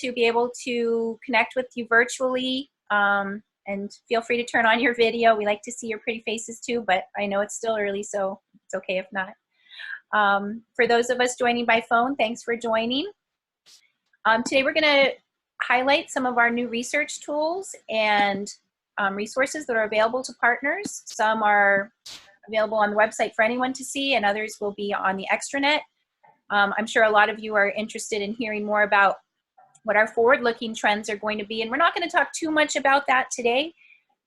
to be able to connect with you virtually. And feel free to turn on your video. We like to see your pretty faces too, but I know it's still early, so it's okay if not. For those of us joining by phone, thanks for joining. Today we're going to highlight some of our new research tools and resources that are available to partners. Some are available on the website for anyone to see, and others will be on the extranet. I'm sure a lot of you are interested in hearing more about what our forward-looking trends are going to be, and we're not going to talk too much about that today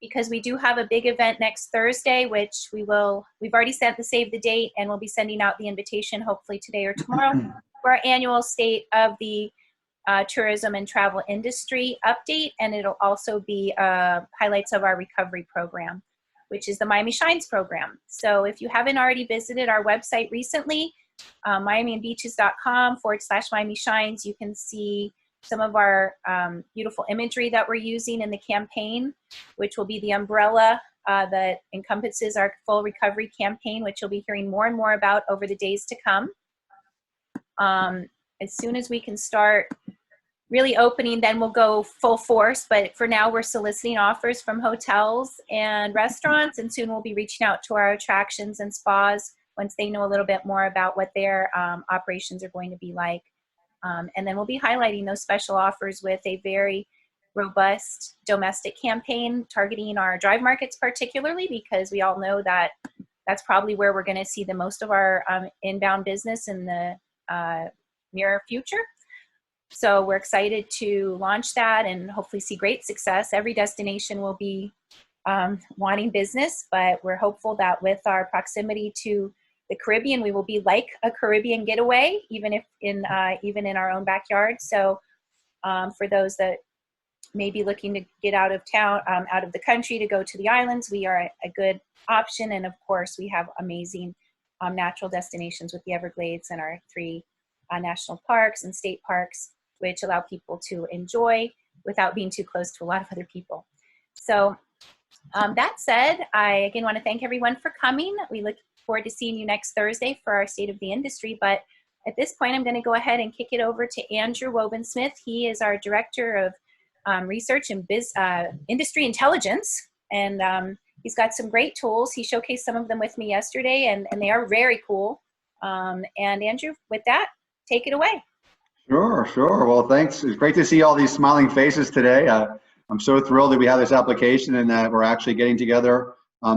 because we do have a big event next Thursday, which we've already sent the save the date, and we'll be sending out the invitation hopefully today or tomorrow for our annual State of the Tourism and Travel Industry update, and it'll also be highlights of our recovery program, which is the Miami Shines program. So if you haven't already visited our website recently, miamiandbeaches.com/Miami Shines, you can see some of our beautiful imagery that we're using in the campaign, which will be the umbrella that encompasses our full recovery campaign, which you'll be hearing more and more about over the days to come. As soon as we can start really opening, then we'll go full force. But for now, we're soliciting offers from hotels and restaurants, and soon we'll be reaching out to our attractions and spas once they know a little bit more about what their operations are going to be like. And then we'll be highlighting those special offers with a very robust domestic campaign targeting our drive markets particularly, because we all know that that's probably where we're going to see the most of our inbound business in the near future. So we're excited to launch that and hopefully see great success. Every destination will be wanting business, but we're hopeful that with our proximity to the Caribbean, we will be like a Caribbean getaway, even in our own backyard. So for those that may be looking to get out of town, out of the country to go to the islands, we are a good option. And of course, we have amazing natural destinations with the Everglades and our 3 national parks and state parks, which allow people to enjoy without being too close to a lot of other people. So that said, I again want to thank everyone for coming. We look forward to seeing you next Thursday for our State of the Industry. But at this point, I'm going to go ahead and kick it over to Andrew Wobensmith. He is our Director of Research and Industry Intelligence, and he's got some great tools. He showcased some of them with me yesterday, and they are very cool. And Andrew, with that, take it away. Sure. Well, thanks. It's great to see all these smiling faces today. I'm so thrilled that we have this application and that we're actually getting together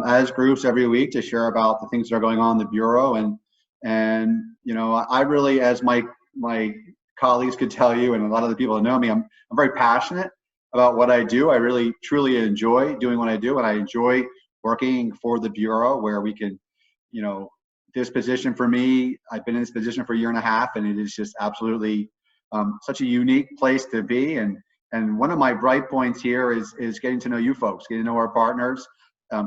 as groups every week to share about the things that are going on in the Bureau. And you know, I really, as my colleagues could tell you, and a lot of the people that know me, I'm very passionate about what I do. I really, truly enjoy doing what I do, and I enjoy working for the Bureau, where we can, you know, this position for me, I've been in this position for 1.5 years, and it is just absolutely such a unique place to be. And one of my bright points here is getting to know you folks, getting to know our partners,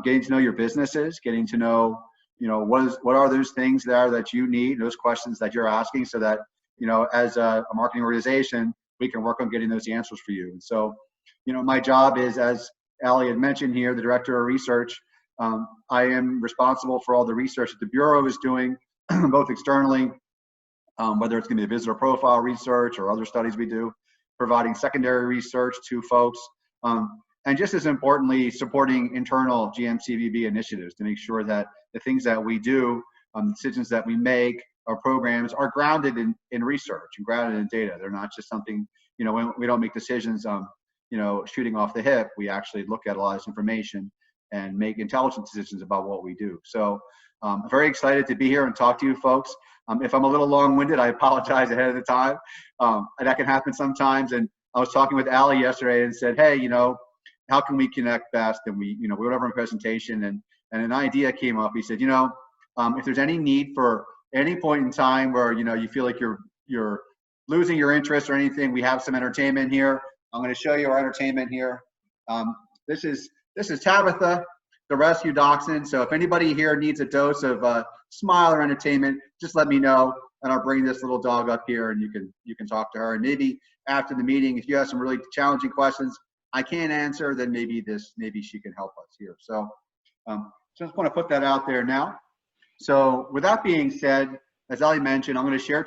getting to know your businesses, getting to know, you know, what are those things there that you need, those questions that you're asking, so that, you know, as a marketing organization, we can work on getting those answers for you. And so, you know, my job is, as Allie had mentioned here, the Director of Research. I am responsible for all the research that the Bureau is doing, both externally, whether it's going to be visitor profile research or other studies we do, providing secondary research to folks, and just as importantly, supporting internal GMCVB initiatives to make sure that the things that we do, decisions that we make, our programs are grounded in research and grounded in data. They're not just something, you know, when we don't make decisions, you know, shooting off the hip. We actually look at a lot of this information and make intelligent decisions about what we do. So I'm very excited to be here and talk to you folks. If I'm a little long-winded, I apologize ahead of the time. And that can happen sometimes. And I was talking with Allie yesterday and said, hey, you know, how can we connect best? And we went over a presentation, and an idea came up. He said, you know, if there's any need for any point in time where, you know, you feel like you're losing your interest or anything, we have some entertainment here. I'm going to show you our entertainment here. This is Tabitha, the rescue dachshund. So if anybody here needs a dose of smile or entertainment, just let me know, and I'll bring this little dog up here, and you can talk to her. And maybe after the meeting, if you have some really challenging questions I can't answer, then maybe she can help us here. So just want to put that out there now. So with that being said, as Ali mentioned, I'm going to share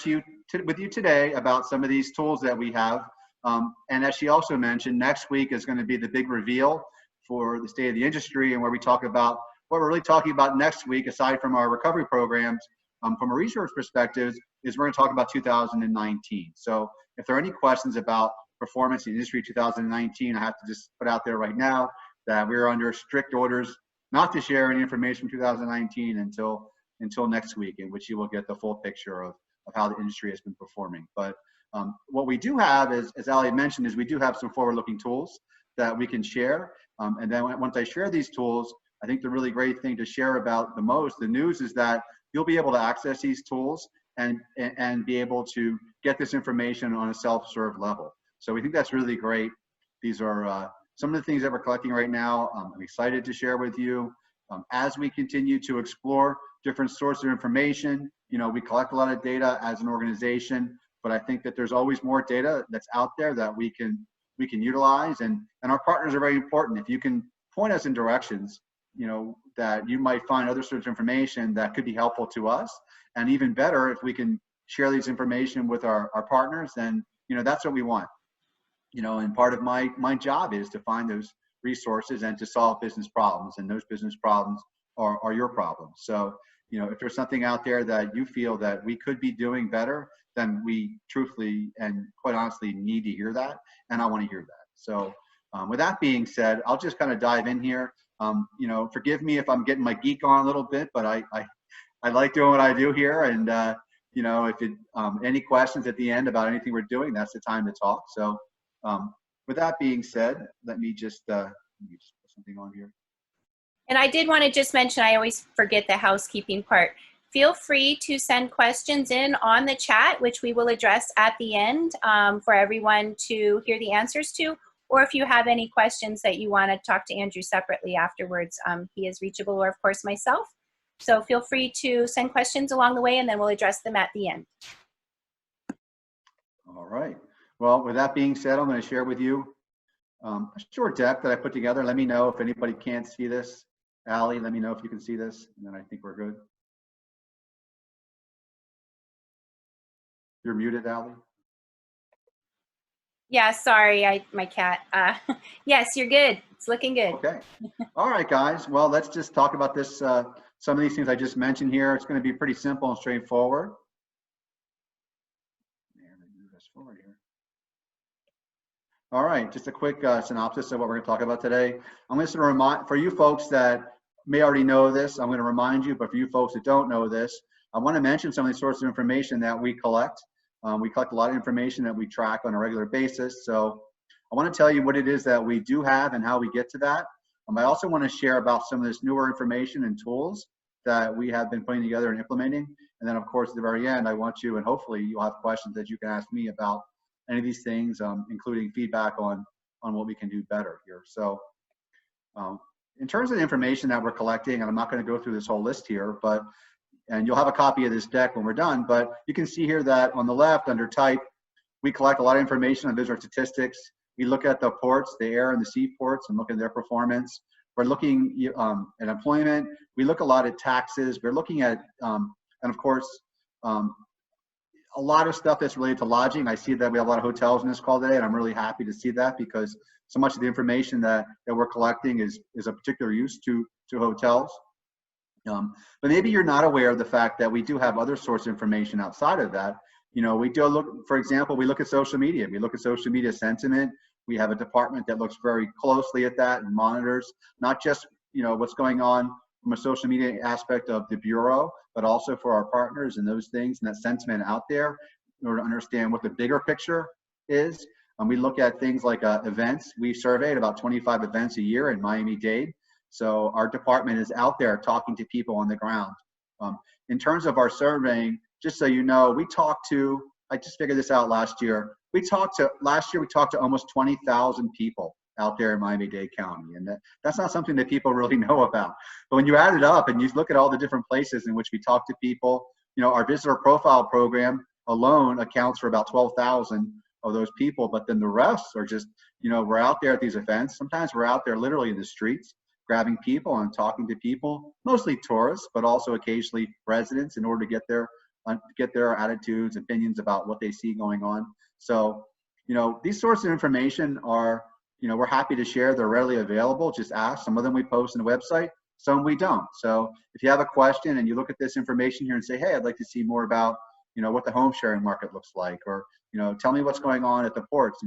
with you today about some of these tools that we have And as she also mentioned, next week is going to be the big reveal for the state of the industry, and where we talk about what we're really talking about next week, aside from our recovery programs, from a research perspective, is we're going to talk about 2019. So if there are any questions about performance in the industry 2019, I have to just put out there right now that we're under strict orders not to share any information from 2019 until next week, in which you will get the full picture of how the industry has been performing. But what we do have is, as Ali mentioned, is we do have some forward-looking tools that we can share. And then once I share these tools, I think the really great thing to share about the news is that you'll be able to access these tools and be able to get this information on a self-serve level. So we think that's really great. These are some of the things that we're collecting right now. I'm excited to share with you. As we continue to explore different sources of information, we collect a lot of data as an organization, but I think that there's always more data that's out there that we can utilize, and our partners are very important. If you can point us in directions, that you might find other sorts of information that could be helpful to us, and even better, if we can share these information with our partners, then that's what we want. And part of my job is to find those resources and to solve business problems, and those business problems are your problems. So if there's something out there that you feel that we could be doing better, then we truthfully and quite honestly need to hear that, and I want to hear that. So with that being said, I'll just kind of dive in here. Forgive me if I'm getting my geek on a little bit, but I like doing what I do here, and if any questions at the end about anything we're doing, that's the time to talk. So with that being said, let me just put something on here. And I did want to just mention, I always forget the housekeeping part. Feel free to send questions in on the chat, which we will address at the end for everyone to hear the answers to. Or if you have any questions that you want to talk to Andrew separately afterwards, he is reachable, or of course myself. So feel free to send questions along the way, and then we'll address them at the end. All right. Well, with that being said, I'm going to share with you a short deck that I put together. Let me know if anybody can't see this. Allie, let me know if you can see this, and then I think we're good. You're muted, Allie. Yeah, sorry, my cat. Yes, you're good. It's looking good. Okay. All right, guys. Well, let's just talk about this. Some of these things I just mentioned here. It's going to be pretty simple and straightforward. Move this forward here. All right, just a quick synopsis of what we're going to talk about today. I'm just going to remind, for you folks that may already know this, I'm going to remind you, but for you folks that don't know this, I want to mention some of the sources of information that we collect. We collect a lot of information that we track on a regular basis. So I want to tell you what it is that we do have and how we get to that. I also want to share about some of this newer information and tools that we have been putting together and implementing. And then, of course, at the very end, I want you, and hopefully you'll have questions that you can ask me about any of these things, including feedback on what we can do better here. So in terms of the information that we're collecting, and I'm not going to go through this whole list here, and you'll have a copy of this deck when we're done, but you can see here that on the left under type, we collect a lot of information on visitor statistics. We look at the ports, the air and the sea ports, and look at their performance. We're looking at employment. We look a lot at taxes. We're looking at, and of course, a lot of stuff that's related to lodging. I see that we have a lot of hotels in this call today, and I'm really happy to see that, because so much of the information that we're collecting is a particular use to hotels. But maybe you're not aware of the fact that we do have other source of information outside of that. We do look, for example, we look at social media. We look at social media sentiment. We have a department that looks very closely at that and monitors not just what's going on from a social media aspect of the Bureau, but also for our partners and those things and that sentiment out there in order to understand what the bigger picture is. We look at things like events. We surveyed about 25 events a year in Miami-Dade. So our department is out there talking to people on the ground. In terms of our surveying, just so you know, we talked to, I just figured this out last year. Last year we talked to almost 20,000 people out there in Miami-Dade County. And that's not something that people really know about. But when you add it up and you look at all the different places in which we talk to people, our visitor profile program alone accounts for about 12,000 of those people. But then the rest are just, we're out there at these events. Sometimes we're out there literally in the streets, grabbing people and talking to people, mostly tourists, but also occasionally residents, in order to get their attitudes, opinions about what they see going on. So, these sorts of information are, we're happy to share. They're readily available. Just ask. Some of them we post on the website, some we don't. So if you have a question and you look at this information here and say, hey, I'd like to see more about, what the home sharing market looks like, or, tell me what's going on at the ports.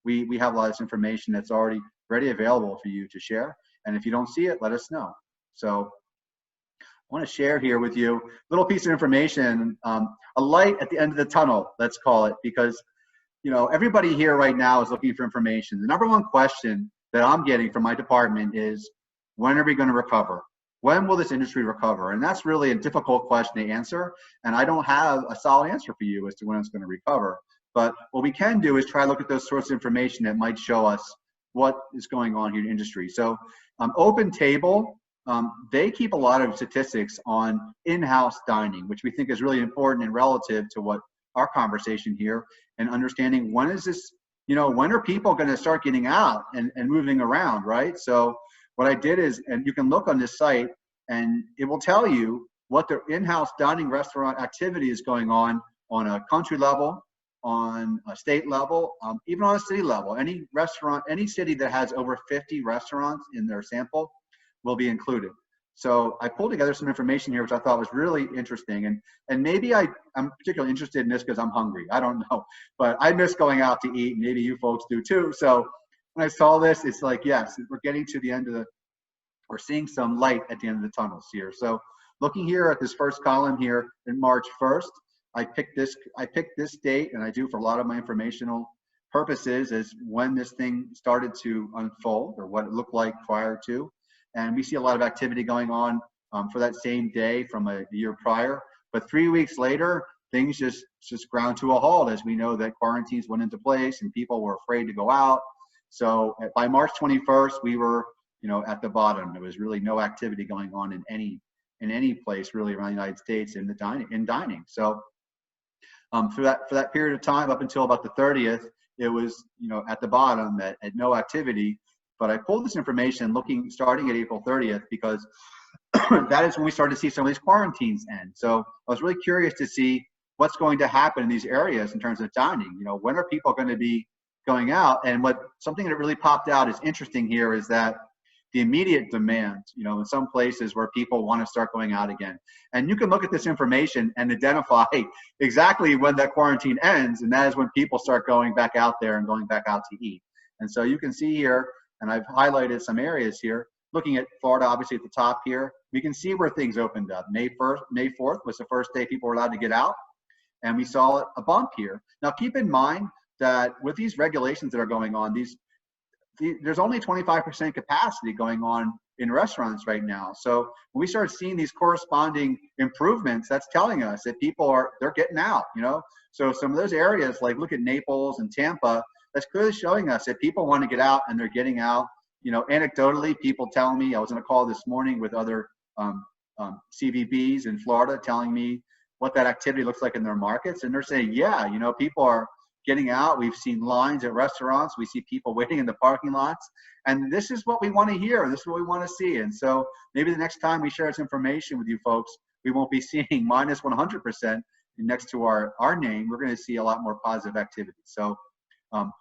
We have a lot of this information that's already ready available for you to share. And if you don't see it, let us know. So I want to share here with you a little piece of information, a light at the end of the tunnel, let's call it, because everybody here right now is looking for information. The number one question that I'm getting from my department is, when are we going to recover? When will this industry recover? And that's really a difficult question to answer. And I don't have a solid answer for you as to when it's going to recover. But what we can do is try to look at those sorts of information that might show us what is going on here in the industry. So Open Table, they keep a lot of statistics on in-house dining, which we think is really important and relative to what our conversation here, and understanding when is this, when are people going to start getting out and moving around, right? So what I did is, and you can look on this site and it will tell you what the in-house dining restaurant activity is going on a country level, on a state level, even on a city level. Any restaurant, any city that has over 50 restaurants in their sample will be included. So I pulled together some information here, which I thought was really interesting. And maybe I'm particularly interested in this because I'm hungry. I don't know, but I miss going out to eat. Maybe you folks do too. So when I saw this, it's like, yes, we're getting to the end of we're seeing some light at the end of the tunnels here. So looking here at this first column here in March 1st, I picked this date, and I do for a lot of my informational purposes, is when this thing started to unfold, or what it looked like prior to. And we see a lot of activity going on for that same day from a year prior. But 3 weeks later, things just ground to a halt, as we know that quarantines went into place and people were afraid to go out. So by March 21st, we were, at the bottom. There was really no activity going on in any place really around the United States in dining. So for that period of time, up until about the 30th, it was, at the bottom at no activity. But I pulled this information starting at April 30th, because that is when we started to see some of these quarantines end. So I was really curious to see what's going to happen in these areas in terms of dining. When are people going to be going out? And something that really popped out is interesting here is that the immediate demand, in some places where people want to start going out again. And you can look at this information and identify exactly when that quarantine ends, and that is when people start going back out there and going back out to eat. And so you can see here, and I've highlighted some areas here, looking at Florida, obviously at the top here, we can see where things opened up. May 4th was the first day people were allowed to get out, and we saw a bump here. Now keep in mind that with these regulations that are going on, there's only 25% capacity going on in restaurants right now. So when we start seeing these corresponding improvements, that's telling us that they're getting out, So some of those areas, like look at Naples and Tampa, that's clearly showing us that people want to get out and they're getting out. Anecdotally, people telling me, I was on a call this morning with other CVBs in Florida telling me what that activity looks like in their markets. And they're saying, yeah, people are getting out. We've seen lines at restaurants. We see people waiting in the parking lots. And this is what we want to hear. This is what we want to see. And so maybe the next time we share this information with you folks, we won't be seeing minus 100% next to our name. We're going to see a lot more positive activity. So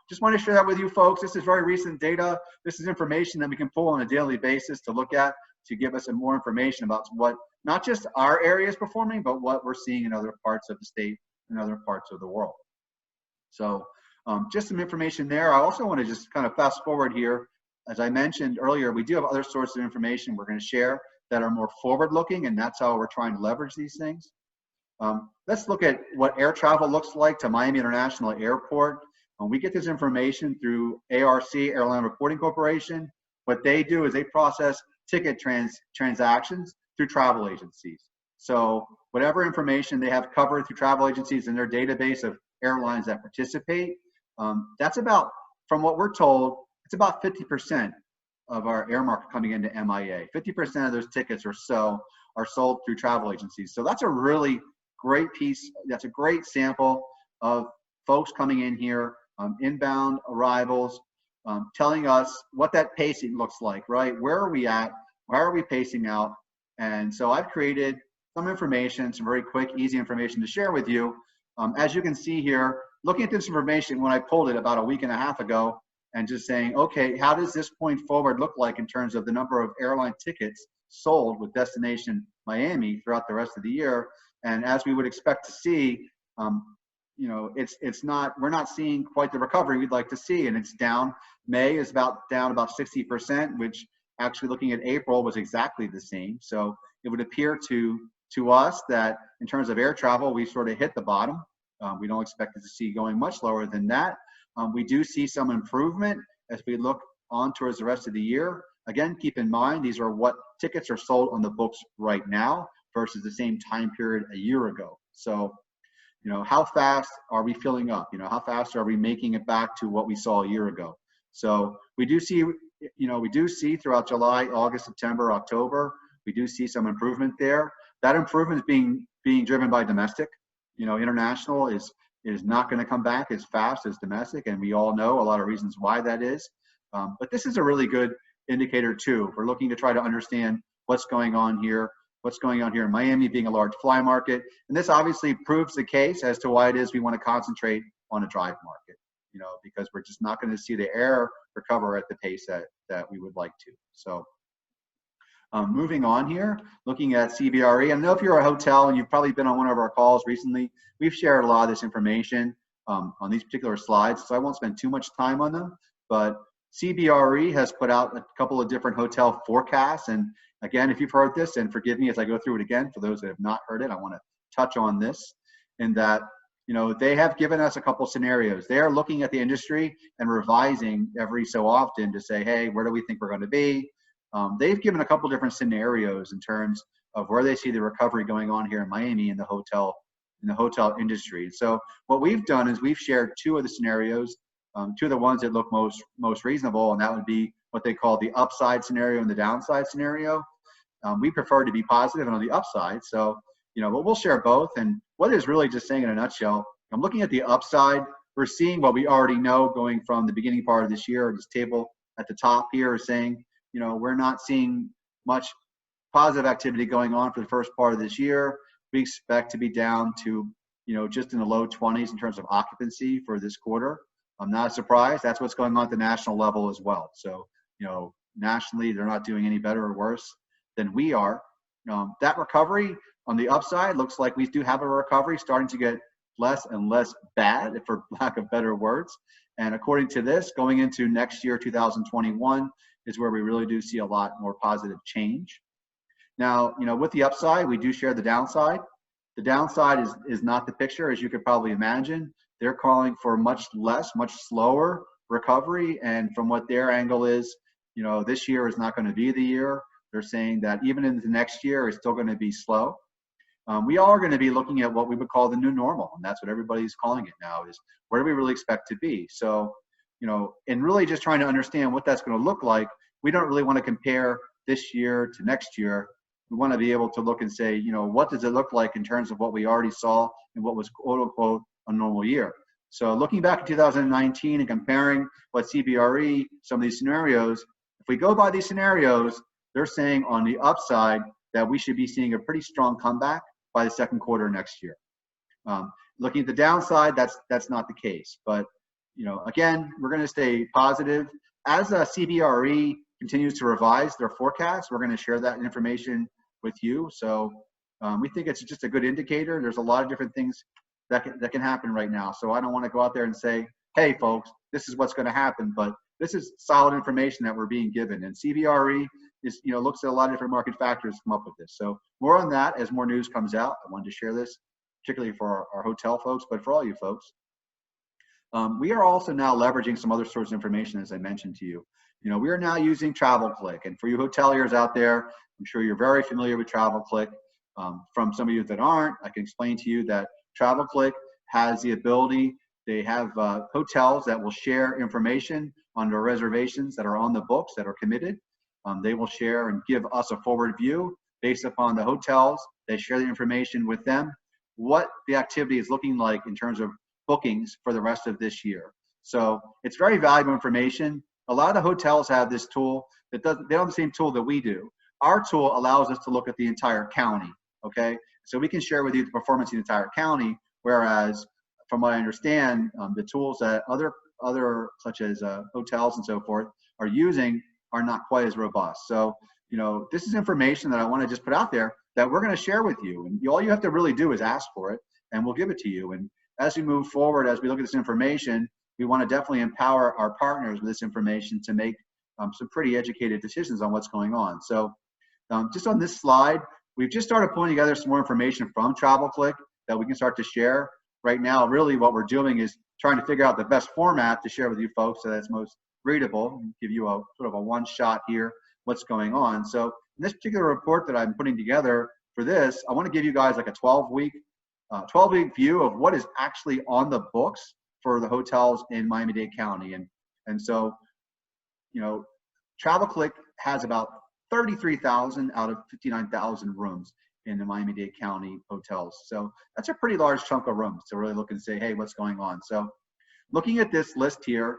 just want to share that with you folks. This is very recent data. This is information that we can pull on a daily basis to look at, to give us some more information about what not just our area is performing, but what we're seeing in other parts of the state and other parts of the world. So just some information there. I also want to just kind of fast forward here. As I mentioned earlier, we do have other sources of information we're going to share that are more forward looking, and that's how we're trying to leverage these things. Let's look at what air travel looks like to Miami International Airport. We get this information through ARC, Airline Reporting Corporation. What they do is they process ticket transactions through travel agencies. So whatever information they have covered through travel agencies in their database of airlines that participate, that's about, from what we're told, it's about 50% of our air market coming into MIA. 50% of those tickets or so are sold through travel agencies. So that's a really great piece. That's a great sample of folks coming in here, inbound arrivals, telling us what that pacing looks like, right? Where are we at? Why are we pacing out? And so I've created some information, some very quick, easy information to share with you. As you can see here, looking at this information when I pulled it about a week and a half ago and just saying, okay, how does this point forward look like in terms of the number of airline tickets sold with destination Miami throughout the rest of the year? And as we would expect to see, you know, we're not seeing quite the recovery we'd like to see, and it's down. May is down about 60%, which actually looking at April was exactly the same. So it would appear to us that in terms of air travel, we sort of hit the bottom. We don't expect it to see going much lower than that. We do see some improvement as we look on towards the rest of the year. Again, keep in mind, these are what tickets are sold on the books right now versus the same time period a year ago. So, you know, how fast are we filling up? You know, how fast are we making it back to what we saw a year ago? So we do see, you know, we do see throughout July, August, September, October, we do see some improvement there. That improvement is being driven by domestic. You know, international is not going to come back as fast as domestic, and we all know a lot of reasons why that is. But this is a really good indicator too. If we're looking to try to understand what's going on here in Miami being a large fly market. And this obviously proves the case as to why it is we want to concentrate on a drive market, you know, because we're just not going to see the air recover at the pace that we would like to. So moving on here, looking at CBRE. I know if you're a hotel and you've probably been on one of our calls recently, we've shared a lot of this information on these particular slides, so I won't spend too much time on them. But CBRE has put out a couple of different hotel forecasts. And again, if you've heard this, and forgive me as I go through it again, for those that have not heard it, I want to touch on this in that, you know, they have given us a couple scenarios. They are looking at the industry and revising every so often to say, hey, where do we think we're going to be? They've given a couple different scenarios in terms of where they see the recovery going on here in Miami in the hotel industry. So what we've done is we've shared two of the scenarios, two of the ones that look most reasonable, and that would be what they call the upside scenario and the downside scenario. We prefer to be positive and on the upside. So, you know, but we'll share both. And what is really just saying in a nutshell, I'm looking at the upside. We're seeing what we already know going from the beginning part of this year. This table at the top here is saying, you know, we're not seeing much positive activity going on for the first part of this year. We expect to be down to, you know, just in the low 20s in terms of occupancy for this quarter. I'm not surprised. That's what's going on at the national level as well. So, you know, nationally, they're not doing any better or worse than we are. That recovery on the upside looks like we do have a recovery starting to get less and less bad, for lack of better words. And according to this, going into next year, 2021, is where we really do see a lot more positive change. Now, you know, with the upside, we do share the downside. The downside is not the picture, as you could probably imagine. They're calling for much slower recovery. And from what their angle is, you know, this year is not going to be the year. They're saying that even into next year, it's still going to be slow. We are going to be looking at what we would call the new normal. And that's what everybody's calling it now, is where do we really expect to be? So, you know, and really just trying to understand what that's going to look like, we don't really want to compare this year to next year. We want to be able to look and say, you know, what does it look like in terms of what we already saw and what was quote unquote a normal year. So looking back at 2019 and comparing what CBRE, some of these scenarios, if we go by these scenarios, they're saying on the upside that we should be seeing a pretty strong comeback by the second quarter next year. Looking at the downside, that's not the case. But, you know, again, we're going to stay positive. As CBRE continues to revise their forecast, we're going to share that information with you. So we think it's just a good indicator. There's a lot of different things that can happen right now. So I don't want to go out there and say, hey, folks, this is what's going to happen. But this is solid information that we're being given. And CBRE is, you know, looks at a lot of different market factors to come up with this. So more on that as more news comes out. I wanted to share this, particularly for our hotel folks, but for all you folks. We are also now leveraging some other sorts of information, as I mentioned to you. You know, we are now using TravelClick. And for you hoteliers out there, I'm sure you're very familiar with TravelClick. From some of you that aren't, I can explain to you that TravelClick has the ability, they have hotels that will share information on their reservations that are on the books that are committed. They will share and give us a forward view based upon the hotels. They share the information with them, what the activity is looking like in terms of bookings for the rest of this year. So it's very valuable information. A lot of the hotels have this tool that they don't have the same tool that we do. Our tool allows us to look at the entire county, okay? So we can share with you the performance of the entire county, whereas from what I understand, the tools that other such as hotels and so forth are using are not quite as robust. So, this is information that I want to just put out there that we're going to share with you. And all you have to really do is ask for it, and we'll give it to you. And as we move forward, as we look at this information, we want to definitely empower our partners with this information to make some pretty educated decisions on what's going on. So just on this slide, we've just started pulling together some more information from TravelClick that we can start to share. Right now, really what we're doing is trying to figure out the best format to share with you folks so that's most readable, give you a sort of a one-shot here, what's going on. So in this particular report that I'm putting together for this, I want to give you guys like a 12-week view of what is actually on the books for the hotels in Miami-Dade County. And so, TravelClick has about 33,000 out of 59,000 rooms in the Miami-Dade County hotels. So that's a pretty large chunk of rooms to really look and say, hey, what's going on? So looking at this list here,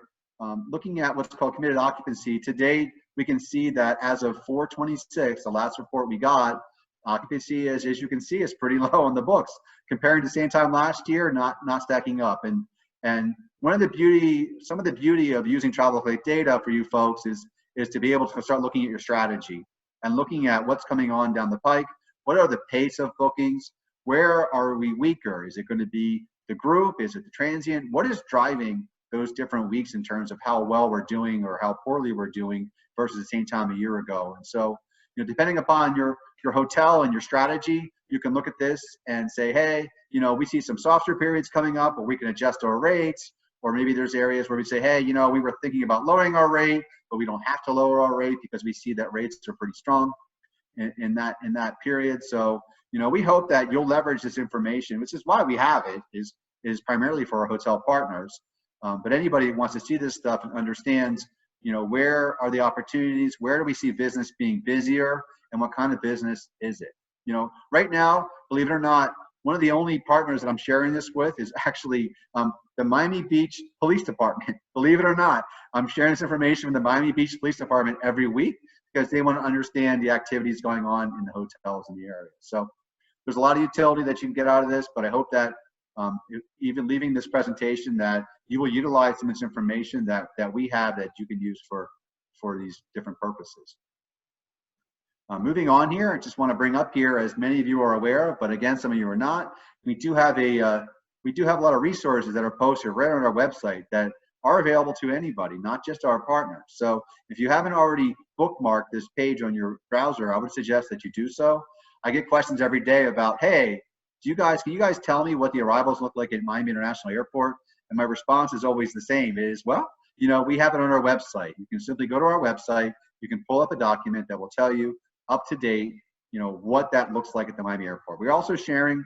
looking at what's called committed occupancy, to date, we can see that as of 4/26, the last report we got, occupancy, as you can see, is pretty low on the books. Comparing to the same time last year, not stacking up. And some of the beauty of using TravelClick data for you folks is to be able to start looking at your strategy and looking at what's coming on down the pike. What are the pace of bookings? Where are we weaker? Is it going to be the group? Is it the transient? What is driving those different weeks in terms of how well we're doing or how poorly we're doing versus the same time a year ago? And so, depending upon your hotel and your strategy, you can look at this and say, hey, we see some softer periods coming up, or we can adjust our rates. Or maybe there's areas where we say, hey, we were thinking about lowering our rate, but we don't have to lower our rate because we see that rates are pretty strong in that period. So, we hope that you'll leverage this information, which is why we have it, is primarily for our hotel partners. But anybody who wants to see this stuff and understands, where are the opportunities, where do we see business being busier, and what kind of business is it? Right now, believe it or not, one of the only partners that I'm sharing this with is actually the Miami Beach Police Department. Believe it or not, I'm sharing this information with the Miami Beach Police Department every week because they want to understand the activities going on in the hotels in the area. So there's a lot of utility that you can get out of this, but I hope that even leaving this presentation, that you will utilize some of this information that we have that you can use for these different purposes. Moving on here, I just want to bring up here, as many of you are aware, but again, some of you are not, we do have a lot of resources that are posted right on our website that are available to anybody, not just our partners. So if you haven't already bookmarked this page on your browser, I would suggest that you do so. I get questions every day about, hey, can you guys tell me what the arrivals look like at Miami International Airport? And my response is always the same, is, well, we have it on our website. You can simply go to our website, you can pull up a document that will tell you up to date, what that looks like at the Miami Airport. We're also sharing,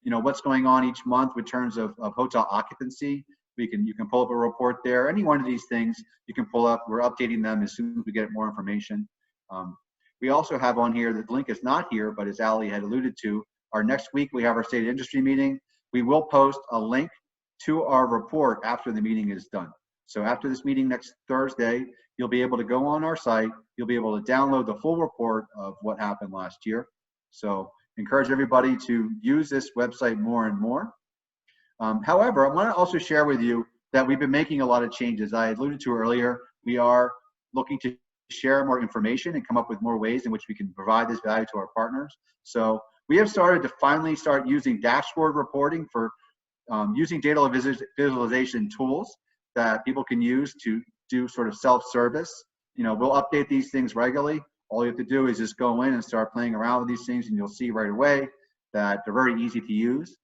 what's going on each month in terms of hotel occupancy. You can pull up a report there. Any one of these things you can pull up. We're updating them as soon as we get more information. We also have on here, the link is not here, but as Ali had alluded to, our next week we have our state industry meeting. We will post a link to our report after the meeting is done. So after this meeting next Thursday, you'll be able to go on our site. You'll be able to download the full report of what happened last year. So encourage everybody to use this website more and more. However, I want to also share with you that we've been making a lot of changes. I alluded to earlier, we are looking to share more information and come up with more ways in which we can provide this value to our partners. So we have started to finally start using dashboard reporting for using data visualization tools that people can use to do sort of self-service. We'll update these things regularly. All you have to do is just go in and start playing around with these things, and you'll see right away that they're very easy to use.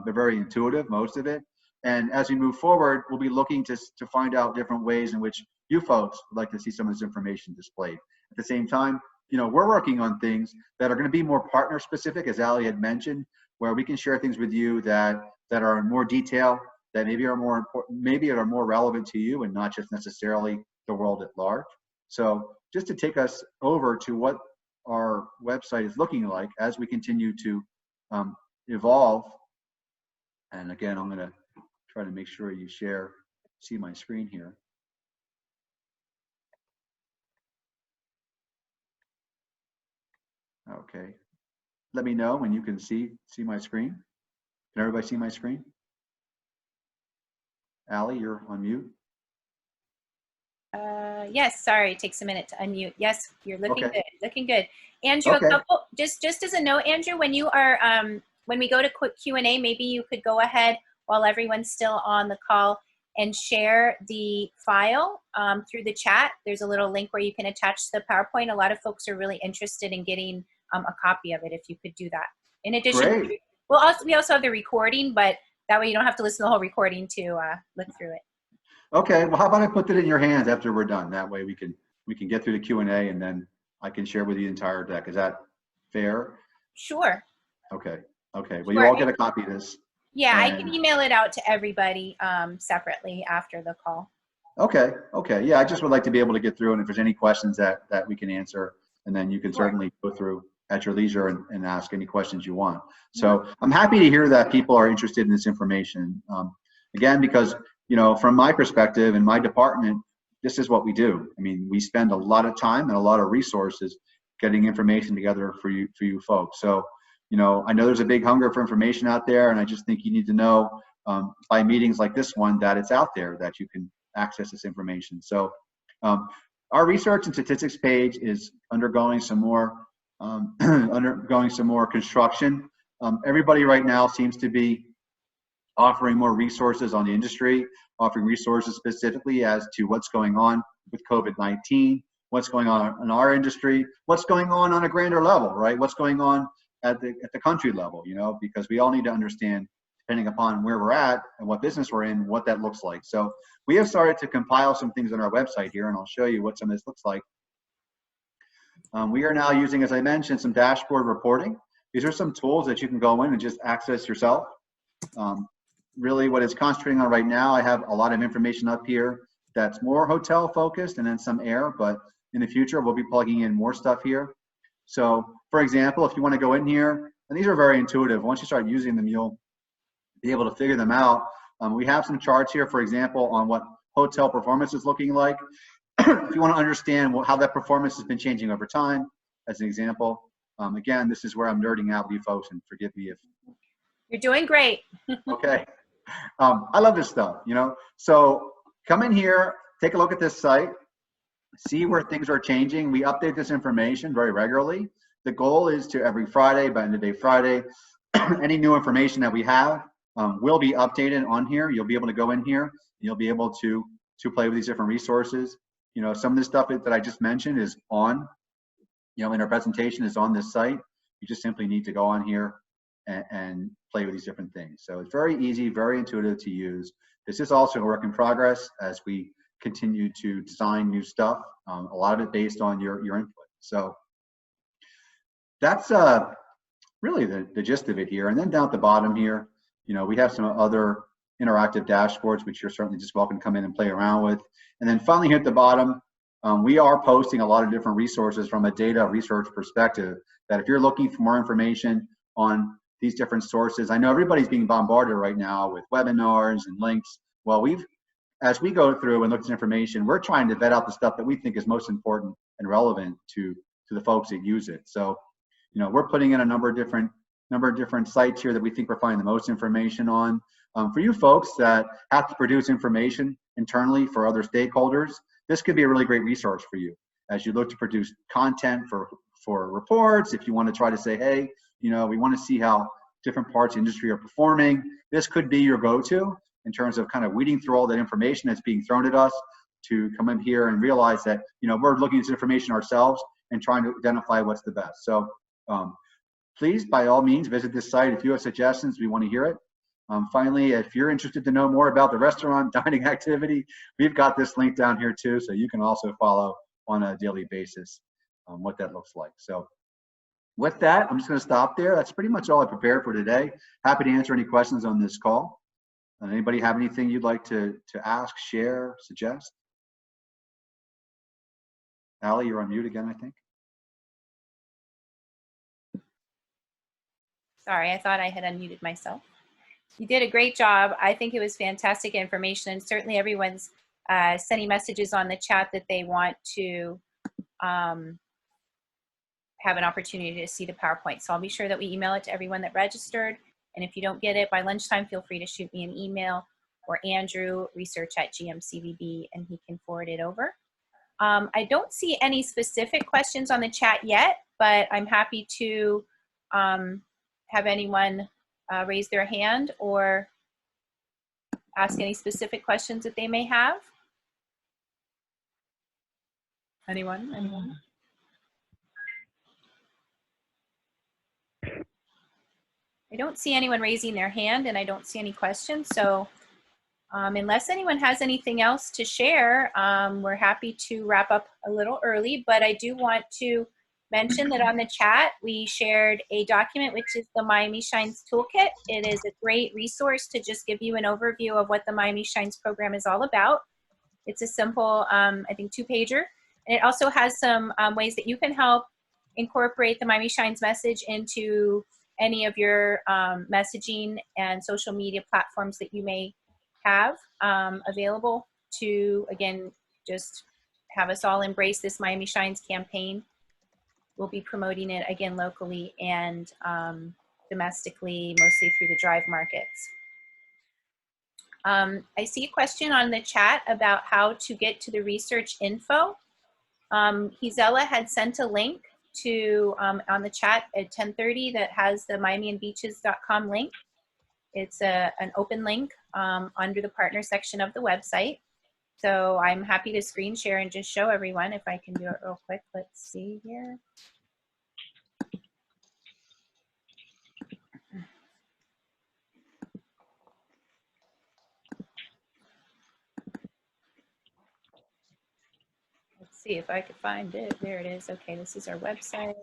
They're very intuitive, most of it. And as we move forward, we'll be looking to find out different ways in which you folks would like to see some of this information displayed. At the same time, we're working on things that are going to be more partner specific, as Ali had mentioned, where we can share things with you that are in more detail, that maybe are more important, maybe are more relevant to you and not just necessarily the world at large. So just to take us over to what our website is looking like as we continue to evolve. And again, I'm going to try to make sure you see my screen here. Okay. Let me know when you can see my screen. Can everybody see my screen? Allie, you're on mute. Yes, sorry, it takes a minute to unmute. Yes, you're looking Okay. good, looking good. Andrew, Okay. just as a note, Andrew, when you are, when we go to quick Q&A, maybe you could go ahead while everyone's still on the call and share the file through the chat. There's a little link where you can attach the PowerPoint. A lot of folks are really interested in getting a copy of it, if you could do that. In addition, Great. we also have the recording, but that way you don't have to listen to the whole recording to look through it. Okay. Well, how about I put it in your hands after we're done? That way we can get through the Q&A and then I can share with you the entire deck. Is that fair? Sure. Okay. Okay. Well, you Sure. all get a copy of this. Yeah, I can And email it out to everybody separately after the call. okay. Okay. Yeah, I just would like to be able to get through, and if there's any questions that we can answer, and then you can Sure. certainly go through at your leisure and ask any questions you want. So I'm happy to hear that people are interested in this information. Again, because, you know, from my perspective in my department, this is what we do. I mean, we spend a lot of time and a lot of resources getting information together for you folks. So, you know, I know there's a big hunger for information out there, and I just think you need to know by meetings like this one that it's out there, that you can access this information. So our research and statistics page is undergoing some more construction. Everybody right now seems to be offering more resources on the industry, offering resources specifically as to what's going on with COVID-19, what's going on in our industry, what's going on a grander level, right? What's going on at the country level, you know, because we all need to understand, depending upon where we're at and what business we're in, what that looks like. So we have started to compile some things on our website here, and I'll show you what some of this looks like. We are now using, as I mentioned, some dashboard reporting. These are some tools that you can go in and just access yourself. Really what it's concentrating on right now, I have a lot of information up here that's more hotel focused and then some air, but in the future we'll be plugging in more stuff here. So for example, if you want to go in here, and these are very intuitive, once you start using them, you'll be able to figure them out. We have some charts here, for example, on what hotel performance is looking like. If you want to understand how that performance has been changing over time, as an example. Again, this is where I'm nerding out with you folks, and forgive me if. You're doing great. Okay. I love this stuff, you know. So come in here, take a look at this site, see where things are changing. We update this information very regularly. The goal is to every Friday, by end of day Friday, any new information that we have will be updated on here. You'll be able to go in here, and you'll be able to play with these different resources. You know, some of the stuff that I just mentioned is on, you know, in our presentation is on this site. You just simply need to go on here and play with these different things. So it's very easy, very intuitive to use. This is also a work in progress as we continue to design new stuff, a lot of it based on your input. So that's really the gist of it here. And then down at the bottom here, you know, we have some other interactive dashboards, which you're certainly just welcome to come in and play around with. And then finally here at the bottom, we are posting a lot of different resources from a data research perspective, that if you're looking for more information on these different sources, I know everybody's being bombarded right now with webinars and links. Well, as we go through and look at this information, we're trying to vet out the stuff that we think is most important and relevant to the folks that use it. So, you know, we're putting in a number of different sites here that we think we're finding the most information on. For you folks that have to produce information internally for other stakeholders, this could be a really great resource for you as you look to produce content for reports. If you want to try to say, hey, you know, we want to see how different parts of the industry are performing, this could be your go-to in terms of kind of weeding through all that information that's being thrown at us to come in here and realize that, you know, we're looking at this information ourselves and trying to identify what's the best. So please, by all means, visit this site. If you have suggestions, we want to hear it. Finally, if you're interested to know more about the restaurant dining activity, we've got this link down here too, so you can also follow on a daily basis what that looks like. So with that, I'm just going to stop there. That's pretty much all I prepared for today. Happy to answer any questions on this call. Anybody have anything you'd like to ask, share, suggest? Allie, you're on mute again, I think. Sorry, I thought I had unmuted myself. You did a great job. I think it was fantastic information, and certainly everyone's sending messages on the chat that they want to have an opportunity to see the PowerPoint. So I'll be sure that we email it to everyone that registered. And if you don't get it by lunchtime, feel free to shoot me an email or Andrew, research@GMCVB, and he can forward it over. I don't see any specific questions on the chat yet, but I'm happy to have anyone raise their hand or ask any specific questions that they may have. Anyone? Anyone? I don't see anyone raising their hand, and I don't see any questions. So unless anyone has anything else to share, we're happy to wrap up a little early, but I do want to mention that on the chat, we shared a document, which is the Miami Shines Toolkit. It is a great resource to just give you an overview of what the Miami Shines program is all about. It's a simple, I think, 2-pager. And it also has some ways that you can help incorporate the Miami Shines message into any of your messaging and social media platforms that you may have available to, again, just have us all embrace this Miami Shines campaign. We'll be promoting it again locally and domestically, mostly through the drive markets. I see a question on the chat about how to get to the research info. Gisela had sent a link to on the chat at 10:30 that has the miamiandbeaches.com link. It's an open link under the partner section of the website. So I'm happy to screen share and just show everyone if I can do it real quick. Let's see here. Let's see if I could find it. There it is. Okay, this is our website.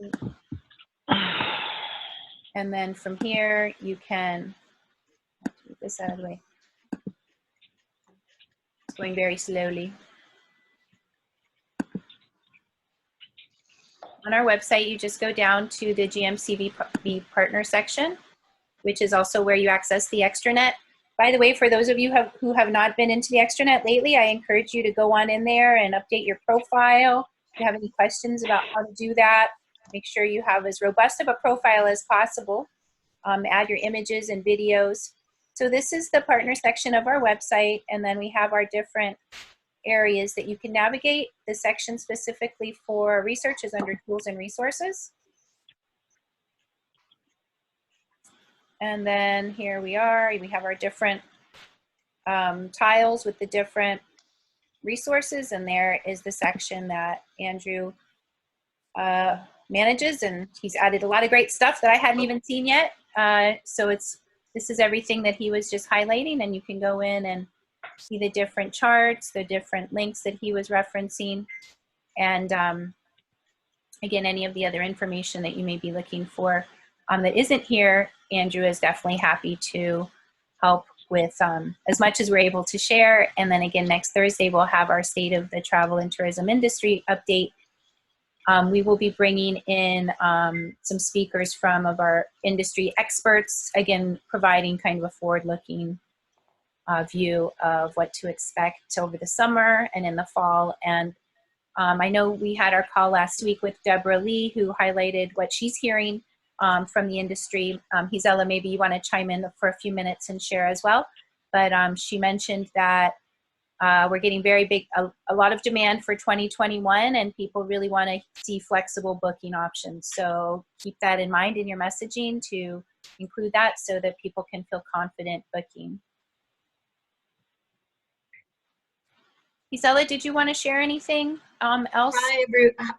And then from here, you can move this out of the way. It's going very slowly. On our website, you just go down to the GMCVB partner section, which is also where you access the extranet. By the way, for those of you who have not been into the extranet lately, I encourage you to go on in there and update your profile. If you have any questions about how to do that, make sure you have as robust of a profile as possible. Add your images and videos. So this is the partner section of our website, and then we have our different areas that you can navigate. The section specifically for research is under tools and resources. And then here we are, we have our different tiles with the different resources, and there is the section that Andrew manages, and he's added a lot of great stuff that I hadn't even seen yet. So this is everything that he was just highlighting, and you can go in and see the different charts, the different links that he was referencing, and again, any of the other information that you may be looking for that isn't here. Andrew is definitely happy to help with as much as we're able to share. And then again, next Thursday, we'll have our State of the Travel and Tourism Industry update. We will be bringing in some speakers from our industry experts, again, providing kind of a forward-looking view of what to expect over the summer and in the fall. And I know we had our call last week with Deborah Lee, who highlighted what she's hearing from the industry. Gisela, maybe you want to chime in for a few minutes and share as well. But she mentioned that we're getting a lot of demand for 2021, and people really want to see flexible booking options. So keep that in mind in your messaging to include that so that people can feel confident booking. Gisela, did you want to share anything else?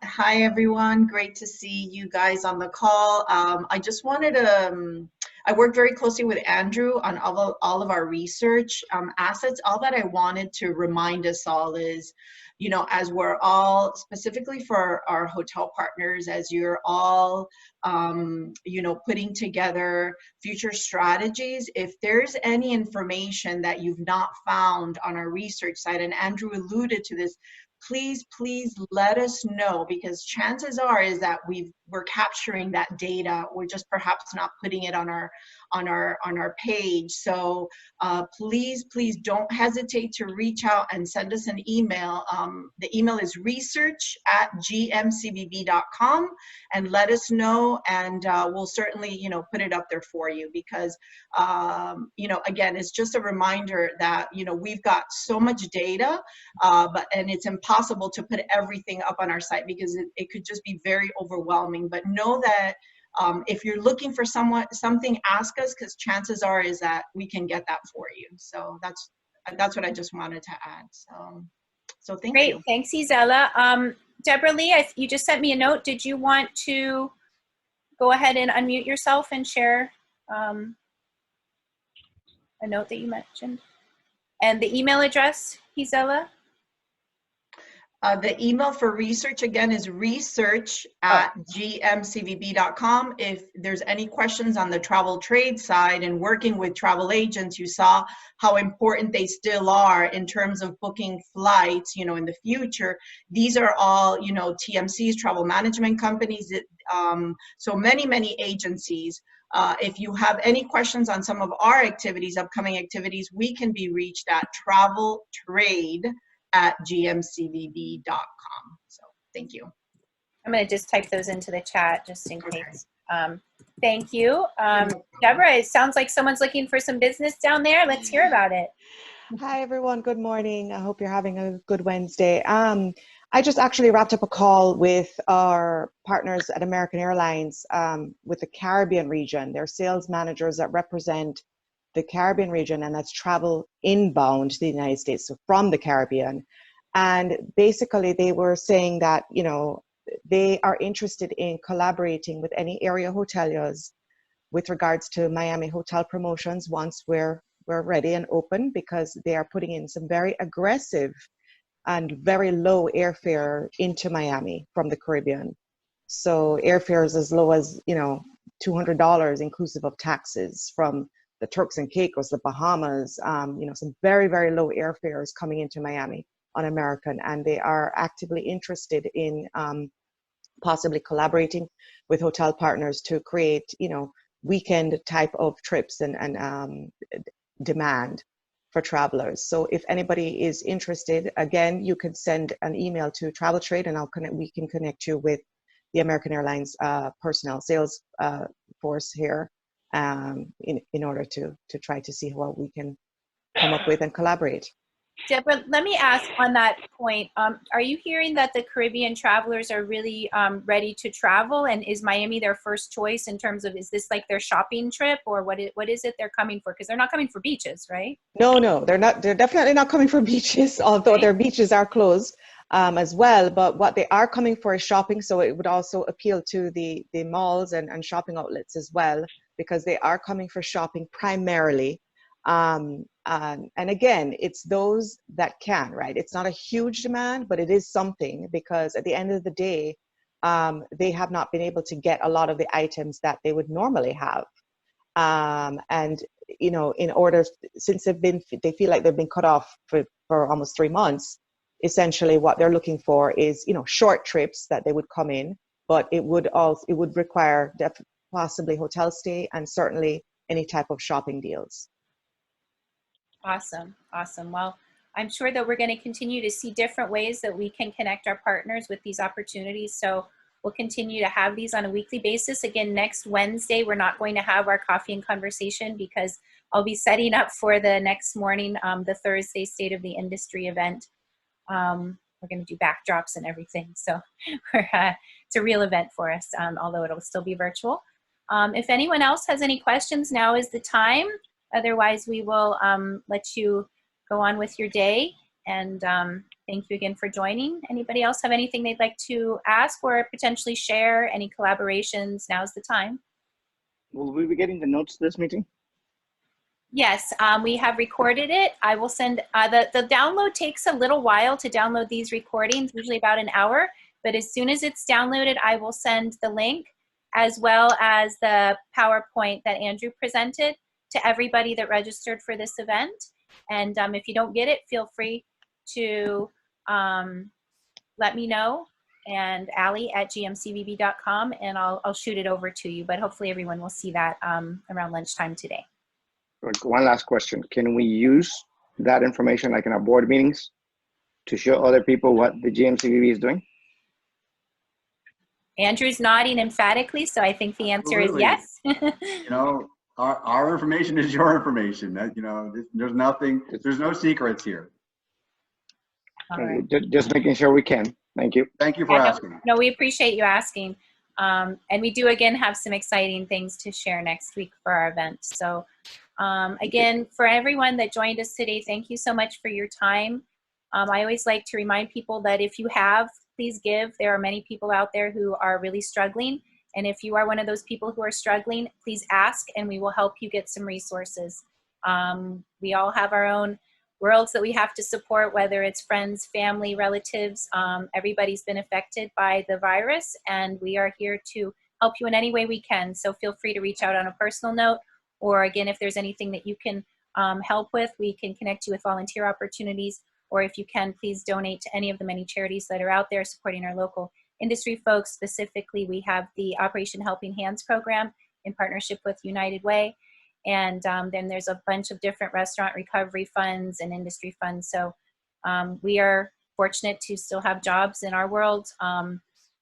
Hi, everyone. Great to see you guys on the call. I just wanted to, I worked very closely with Andrew on all of our research assets. All that I wanted to remind us all is, you know, as we're all, specifically for our hotel partners, as you're all, you know, putting together future strategies, if there's any information that you've not found on our research site, and Andrew alluded to this, please let us know, because chances are is that we're capturing that data. We're just perhaps not putting it on our on our page. So please don't hesitate to reach out and send us an email. The email is research@gmcvb.com, and let us know, and we'll certainly put it up there for you, because again, it's just a reminder that we've got so much data, and it's impossible to put everything up on our site, because it could just be very overwhelming. But know that if you're looking for something, ask us, because chances are is that we can get that for you. So that's what I just wanted to add. So thank Great. you. Thanks, Isela. Deborah Lee, you just sent me a note. Did you want to go ahead and unmute yourself and share a note that you mentioned? And the email address, Isela? The email for research, again, is research@gmcvb.com. If there's any questions on the travel trade side and working with travel agents, you saw how important they still are in terms of booking flights, in the future. These are all, TMCs, travel management companies, so many agencies. If you have any questions on some of our activities, upcoming activities, we can be reached at traveltrade@gmcvb.com. So thank you. I'm going to just type those into the chat just in case. Thank you. Deborah, it sounds like someone's looking for some business down there. Let's hear about it. Hi, everyone. Good morning. I hope you're having a good Wednesday. I just actually wrapped up a call with our partners at American Airlines with the Caribbean region. They're sales managers that represent the Caribbean region, and that's travel inbound to the United States, so from the Caribbean. And basically they were saying that, they are interested in collaborating with any area hoteliers with regards to Miami hotel promotions once we're ready and open, because they are putting in some very aggressive and very low airfare into Miami from the Caribbean. So airfares as low as, $200 inclusive of taxes from the Turks and Caicos, the Bahamas, some very, very low airfares coming into Miami on American. And they are actively interested in possibly collaborating with hotel partners to create, weekend type of trips and demand for travelers. So if anybody is interested, again, you can send an email to Travel Trade, and we can connect you with the American Airlines personnel sales force here in order to try to see what we can come up with and collaborate. Deborah, let me ask on that point. Are you hearing that the Caribbean travelers are really ready to travel, and is Miami their first choice in terms of, is this like their shopping trip, or what is it they're coming for? Because they're not coming for beaches, right? No, they're not. They're definitely not coming for beaches, although their beaches are closed as well. But what they are coming for is shopping. So it would also appeal to the malls and shopping outlets as well, because they are coming for shopping primarily. And again, it's those that can, right? It's not a huge demand, but it is something, because at the end of the day, they have not been able to get a lot of the items that they would normally have. And, in order, since they feel like they've been cut off for almost 3 months, essentially what they're looking for is, short trips that they would come in, but it would require possibly hotel stay and certainly any type of shopping deals. Awesome. Well, I'm sure that we're going to continue to see different ways that we can connect our partners with these opportunities. So we'll continue to have these on a weekly basis. Again, next Wednesday, we're not going to have our coffee and conversation, because I'll be setting up for the next morning, the Thursday State of the Industry event. We're going to do backdrops and everything. So it's a real event for us, although it'll still be virtual. If anyone else has any questions, now is the time. Otherwise, we will let you go on with your day. And thank you again for joining. Anybody else have anything they'd like to ask or potentially share? Any collaborations? Now's the time. Will we be getting the notes to this meeting? Yes, we have recorded it. I will send, the download takes a little while to download these recordings, usually about an hour. But as soon as it's downloaded, I will send the link, as well as the PowerPoint that Andrew presented, to everybody that registered for this event. And if you don't get it, feel free to let me know, and Allie at gmcvb.com, and I'll shoot it over to you. But hopefully everyone will see that around lunchtime today. One last question. Can we use that information like in our board meetings to show other people what the GMCVB is doing? Andrew's nodding emphatically, so I think the answer Absolutely. is yes. You know, our information is your information. That, you know, there's no secrets here. All right. Just making sure we can. Thank you. Thank you for asking. No, we appreciate you asking. And we do, again, have some exciting things to share next week for our event. So again, for everyone that joined us today, thank you so much for your time. I always like to remind people that if you have, please give. There are many people out there who are really struggling. And if you are one of those people who are struggling, please ask and we will help you get some resources. We all have our own worlds that we have to support, whether it's friends, family, relatives. Everybody's been affected by the virus, and we are here to help you in any way we can. So feel free to reach out on a personal note, or again, if there's anything that you can help with, we can connect you with volunteer opportunities, or if you can, please donate to any of the many charities that are out there supporting our local industry folks. Specifically, we have the Operation Helping Hands program in partnership with United Way. And then there's a bunch of different restaurant recovery funds and industry funds. So we are fortunate to still have jobs in our world,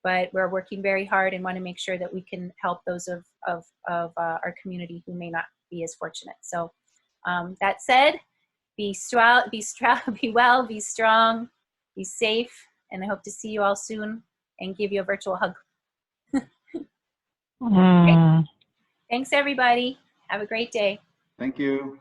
but we're working very hard and want to make sure that we can help those of our community who may not be as fortunate. So that said, be well, be strong, be safe, and I hope to see you all soon and give you a virtual hug. Okay. Thanks, everybody. Have a great day. Thank you.